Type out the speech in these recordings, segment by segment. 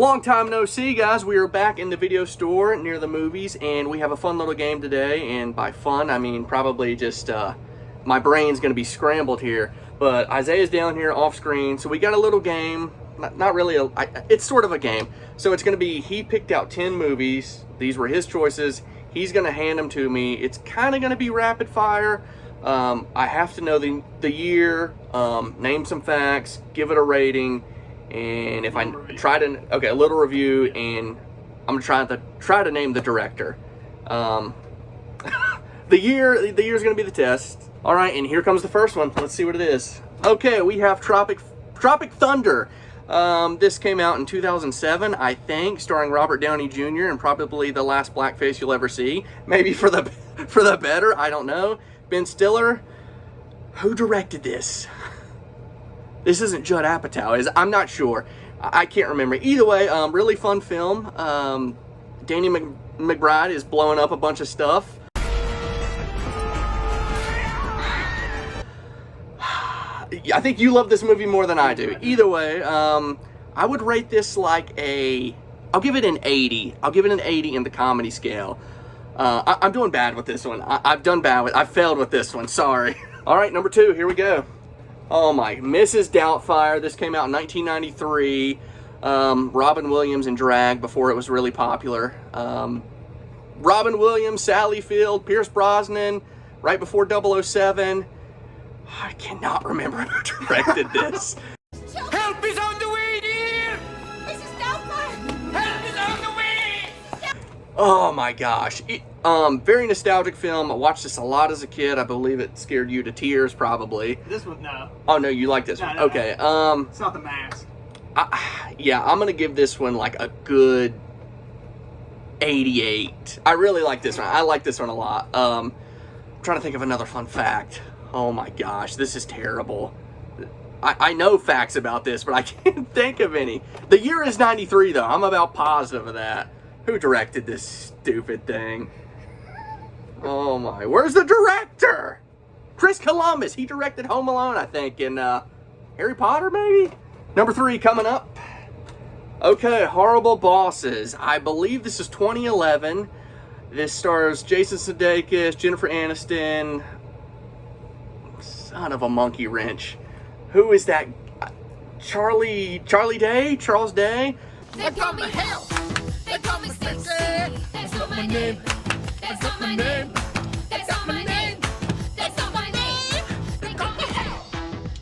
Long time no see, guys. We are back in the video store near the movies, and we have a fun little game today. And by fun, I mean probably just my brain's going to be scrambled here. But Isaiah's down here off screen, so we got a little game. Not really it's sort of a game. So it's going to be, he picked out 10 movies. These were his choices. He's going to hand them to me. It's kind of going to be rapid fire. I have to know the year, name some facts, give it a rating. And if I try to, okay, a little review, and I'm gonna try to name the director. The year's gonna be the test. All right, and here comes the first one. Let's see what it is. Okay, we have Tropic Thunder. This came out in 2007, I think, starring Robert Downey Jr. and probably the last blackface you'll ever see. Maybe for the better, I don't know. Ben Stiller. Who directed this? This isn't Judd Apatow, is it? I'm not sure. I can't remember. Either way, really fun film. Danny McBride is blowing up a bunch of stuff. I think you love this movie more than I do. Either way, I would rate this like I'll give it an 80. I'll give it an 80 in the comedy scale. I'm doing bad with this one. I've failed with this one, sorry. All right, number 2, here we go. Oh my, Mrs. Doubtfire. This came out in 1993. Robin Williams in drag before it was really popular. Robin Williams, Sally Field, Pierce Brosnan, right before 007. I cannot remember who directed this. Help is on the way, dear! Mrs. Doubtfire! Help is on the way! Oh my gosh. Very nostalgic film. I watched this a lot as a kid. I believe it scared you to tears, probably. This one, no. Oh, no, you like this one. No. Okay. It's not The Mask. Yeah, I'm going to give this one like a good 88. I really like this one. I like this one a lot. I'm trying to think of another fun fact. Oh my gosh, this is terrible. I know facts about this, but I can't think of any. The year is 93, though. I'm about positive of that. Who directed this stupid thing? Oh my, where's the director? Chris Columbus. He directed Home Alone, I think, and Harry Potter, maybe? Number 3 coming up. Okay, Horrible Bosses. I believe this is 2011. This stars Jason Sudeikis, Jennifer Aniston. Son of a monkey wrench. Who is that? Charlie Day? Charles Day? They call me hell. They call me Stacey. That's not my name. That's not my name. That's not my name. That's not my name. They call me hell.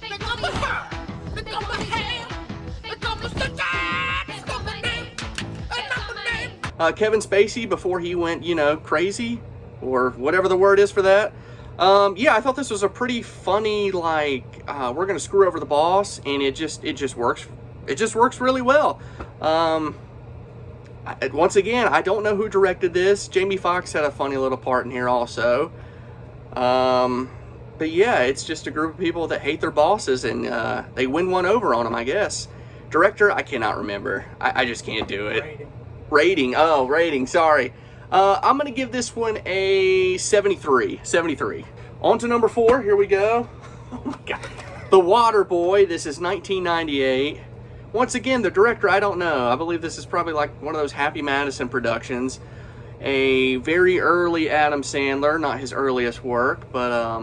They call me her. They call me hell. They call me Stacey. That's not my name. That's not my name. Kevin Spacey before he went, crazy, or whatever the word is for that. Yeah, I thought this was a pretty funny, like, we're gonna screw over the boss, and it just works. It just works really well. Once again, I don't know who directed this. Jamie Foxx had a funny little part in here also. But yeah, it's just a group of people that hate their bosses, and they win one over on them, I guess. Director, I cannot remember. I just can't do it. Rating. Oh, rating. Sorry. I'm going to give this one a 73. 73. On to number 4. Here we go. Oh my God. The Waterboy. This is 1998. Once again, the director, I don't know. I believe this is probably like one of those Happy Madison productions. A very early Adam Sandler. Not his earliest work, but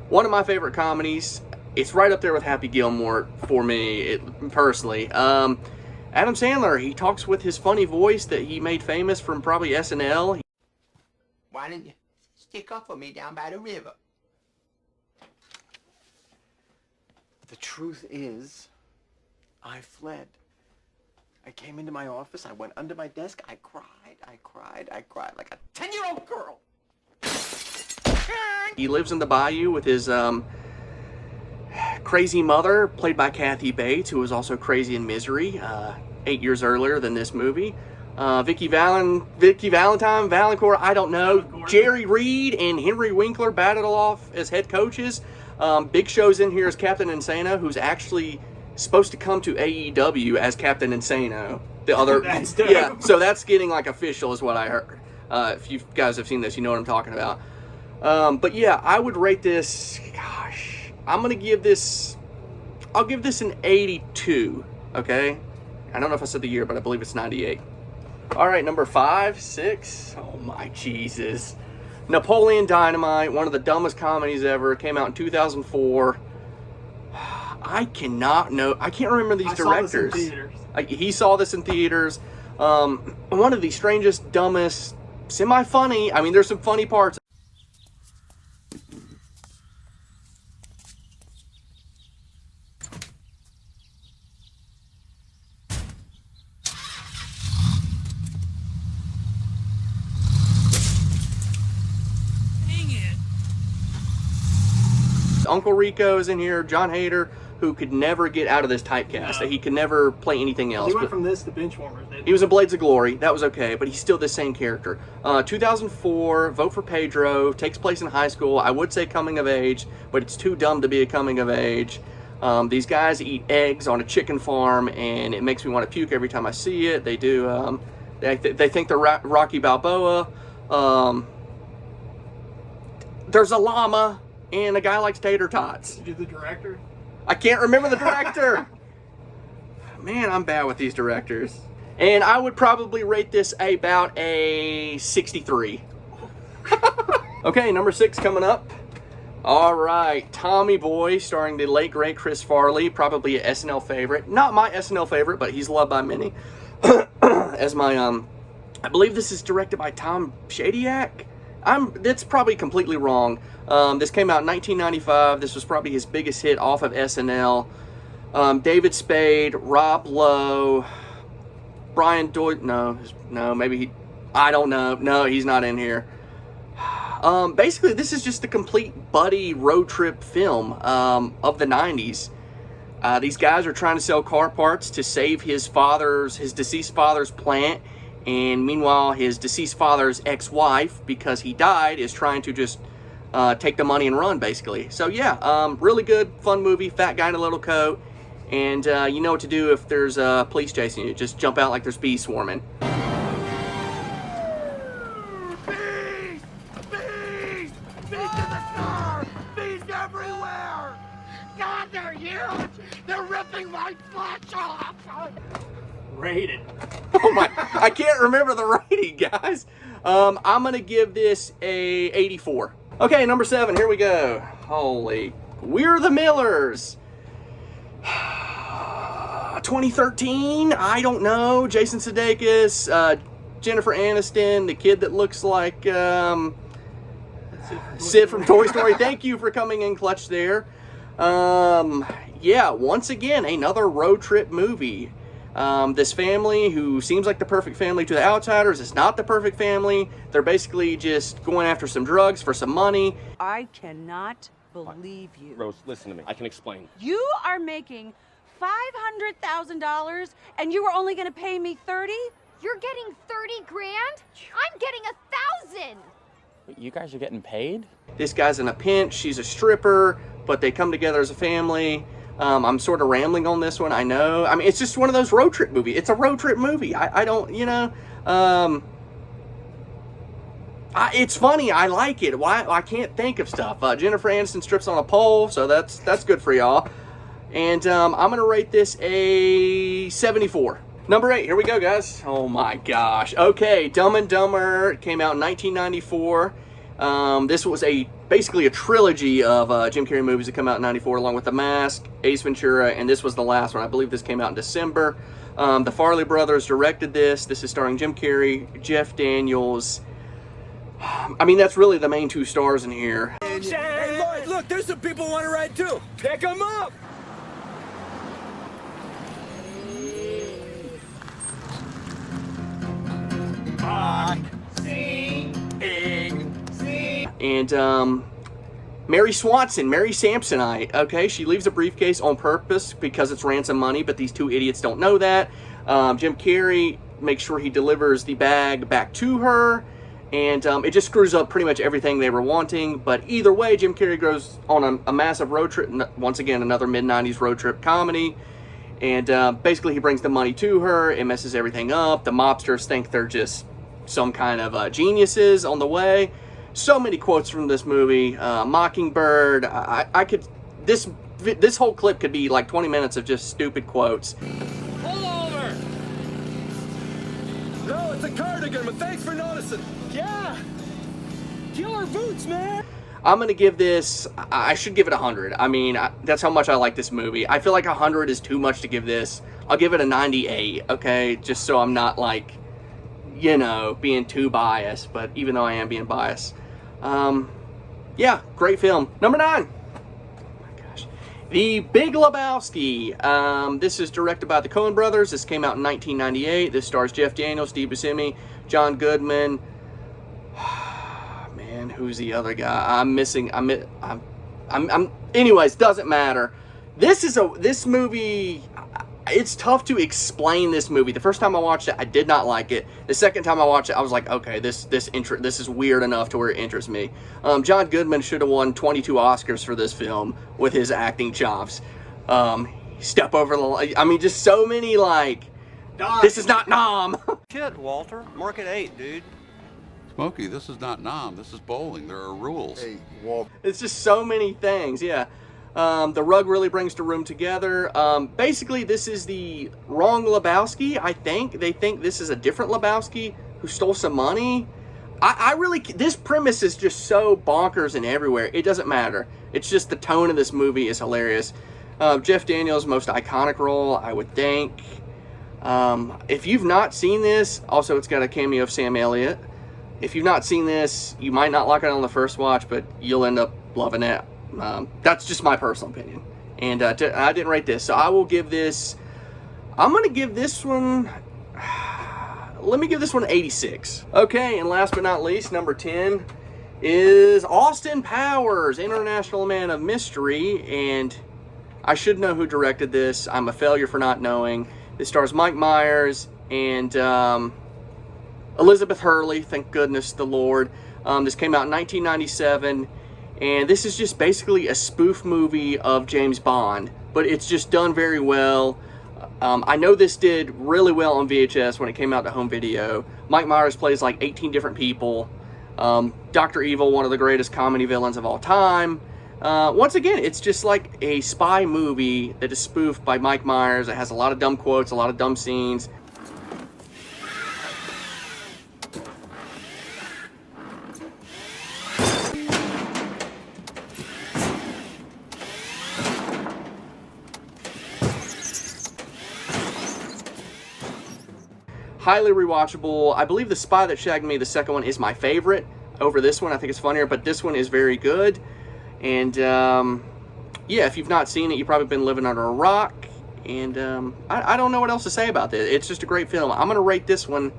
one of my favorite comedies. It's right up there with Happy Gilmore for me, personally. Adam Sandler, he talks with his funny voice that he made famous from probably SNL. Why didn't you stick up for me down by the river? The truth is, I fled. I came into my office, I went under my desk, I cried like a 10-year-old girl. He lives in the bayou with his crazy mother, played by Kathy Bates, who was also crazy in Misery, 8 years earlier than this movie. Vicky Valentine, Valancourt, I don't know. Jerry Reed and Henry Winkler battled off as head coaches. Big Show's in here as Captain Insano, who's actually supposed to come to AEW as Captain Insano. The other, yeah, so that's getting like official is what I heard. If you guys have seen this, you know what I'm talking about. But yeah, I would rate this, gosh, I'm going to give this, I'll give this an 82, okay? I don't know if I said the year, but I believe it's 98. All right, number 5, 6. Oh my Jesus. Napoleon Dynamite, one of the dumbest comedies ever. Came out in 2004. I can't remember these directors. He saw this in theaters. One of the strangest, dumbest, semi-funny. I mean, there's some funny parts. Uncle Rico is in here, John Hader, who could never get out of this typecast. He could never play anything else. He went from this to Benchwarmers, didn't he? He was in Blades of Glory. That was okay, but he's still the same character. 2004, Vote for Pedro, takes place in high school. I would say coming of age, but it's too dumb to be a coming of age. These guys eat eggs on a chicken farm, and it makes me want to puke every time I see it. They do. They think they're Rocky Balboa. There's a llama. And a guy likes tater tots. You the director? I can't remember the director. Man, I'm bad with these directors. And I would probably rate this about a 63. Okay, number 6 coming up. All right, Tommy Boy, starring the late, great Chris Farley. Probably an SNL favorite. Not my SNL favorite, but he's loved by many. As my, I believe this is directed by Tom Shadyac. That's probably completely wrong. This came out in 1995. This was probably his biggest hit off of SNL. David Spade, Rob Lowe, Brian Doyle. No, maybe he. I don't know. No, he's not in here. Basically, this is just a complete buddy road trip film of the 90s. These guys are trying to sell car parts to save his deceased father's plant. And meanwhile, his deceased father's ex-wife, because he died, is trying to just take the money and run, basically. So yeah, really good, fun movie. Fat guy in a little coat. And you know what to do if there's police chasing you. Just jump out like there's bees swarming. Bees! Bees! Bees in the car! Bees everywhere! God, they're huge! They're ripping my flesh off! Rated. Oh my, I can't remember the rating, guys. I'm going to give this a 84. Okay, number 7, here we go. Holy, We're the Millers. 2013, I don't know. Jason Sudeikis, Jennifer Aniston, the kid that looks like Sid from Toy Story. Thank you for coming in clutch there. Yeah, once again, another road trip movie. This family, who seems like the perfect family to the outsiders, is not the perfect family. They're basically just going after some drugs for some money. I cannot believe you. Rose, listen to me. I can explain. You are making $500,000 and you were only going to pay me 30? You're getting 30 grand? I'm getting 1,000. You guys are getting paid? This guy's in a pinch. She's a stripper, but they come together as a family. I'm sort of rambling on this one, I know. I mean, it's just one of those road trip movies. It's a road trip movie. I don't, you know, it's funny. I like it. Why? I can't think of stuff. Jennifer Aniston strips on a pole, so that's good for y'all. And I'm going to rate this a 74. Number 8, here we go, guys. Oh my gosh. Okay, Dumb and Dumber came out in 1994. This was basically a trilogy of Jim Carrey movies that come out in 94, along with The Mask, Ace Ventura, and this was the last one. I believe this came out in December. The Farley brothers directed this. This is starring Jim Carrey, Jeff Daniels. I mean, that's really the main two stars in here. Hey, Lloyd, look, there's some people who want to ride too. Pick them up. And Mary Swanson, Mary Samsonite, okay, she leaves a briefcase on purpose because it's ransom money, but these two idiots don't know that. Jim Carrey makes sure he delivers the bag back to her, and it just screws up pretty much everything they were wanting. But either way, Jim Carrey goes on a massive road trip, once again, another mid-90s road trip comedy, and basically he brings the money to her. It messes everything up. The mobsters think they're just some kind of geniuses on the way. So many quotes from this movie. Mockingbird. I could, this whole clip could be like 20 minutes of just stupid quotes. Pull over. That's a cardigan, but thanks for noticing. Yeah. Killer boots, man. I'm going to give this, I should give it 100. I mean, that's how much I like this movie. I feel like 100 is too much to give this. I'll give it a 98, okay? Just so I'm not like, you know, being too biased. But even though I am being biased. Yeah, great film. Number 9. Oh my gosh. The Big Lebowski. This is directed by the Coen brothers. This came out in 1998. This stars Jeff Daniels, Steve Buscemi, John Goodman. Man, who's the other guy? Anyways, doesn't matter. This movie, it's tough to explain this movie. The first time I watched it, I did not like it. The second time I watched it, I was like, okay, this is weird enough to where it interests me. John Goodman should have won 22 Oscars for this film with his acting chops. Step over the, I mean, just so many like, this is not Nom. Shit, Walter. Mark at 8, dude. Smokey, this is not Nom. This is bowling. There are rules. Hey, Walt. It's just so many things, yeah. The rug really brings the room together. Basically, this is the wrong Lebowski, I think. They think this is a different Lebowski who stole some money. I really, this premise is just so bonkers and everywhere. It doesn't matter. It's just the tone of this movie is hilarious. Jeff Daniels' most iconic role, I would think. If you've not seen this, also it's got a cameo of Sam Elliott. If you've not seen this, you might not like it on the first watch, but you'll end up loving it. That's just my personal opinion. And I didn't rate this, so I will give this, I'm going to give this one, let me give this one 86. Okay, and last but not least, number 10 is Austin Powers, International Man of Mystery. And I should know who directed this. I'm a failure for not knowing. This stars Mike Myers and Elizabeth Hurley, thank goodness the Lord. This came out in 1997, and this is just basically a spoof movie of James Bond, but it's just done very well. I know this did really well on VHS when it came out to home video. Mike Myers plays like 18 different people. Dr. Evil, one of the greatest comedy villains of all time. Once again, it's just like a spy movie that is spoofed by Mike Myers. It has a lot of dumb quotes, a lot of dumb scenes. Highly rewatchable. I believe The Spy That Shagged Me, the second one, is my favorite over this one. I think it's funnier, but this one is very good. And yeah, if you've not seen it, you've probably been living under a rock. And I don't know what else to say about this. It's just a great film. I'm going to rate this one,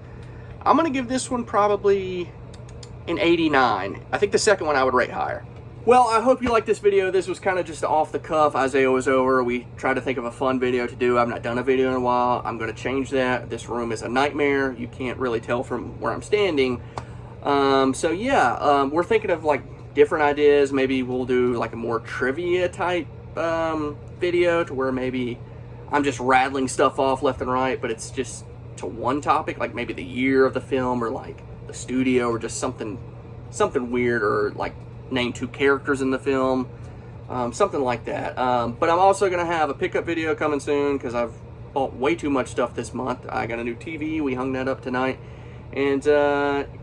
I'm going to give this one probably an 89. I think the second one I would rate higher. Well, I hope you liked this video. This was kind of just off the cuff. Isaiah was over. We tried to think of a fun video to do. I've not done a video in a while. I'm going to change that. This room is a nightmare. You can't really tell from where I'm standing. So yeah, we're thinking of like different ideas. Maybe we'll do like a more trivia type video to where maybe I'm just rattling stuff off left and right, but it's just to one topic, like maybe the year of the film or like the studio or just something weird, or like name 2 characters in the film, something like that. But I'm also going to have a pickup video coming soon because I've bought way too much stuff this month. I got a new TV. We hung that up tonight. And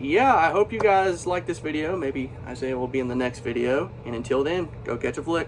yeah, I hope you guys like this video. Maybe Isaiah will be in the next video. And until then, go catch a flick.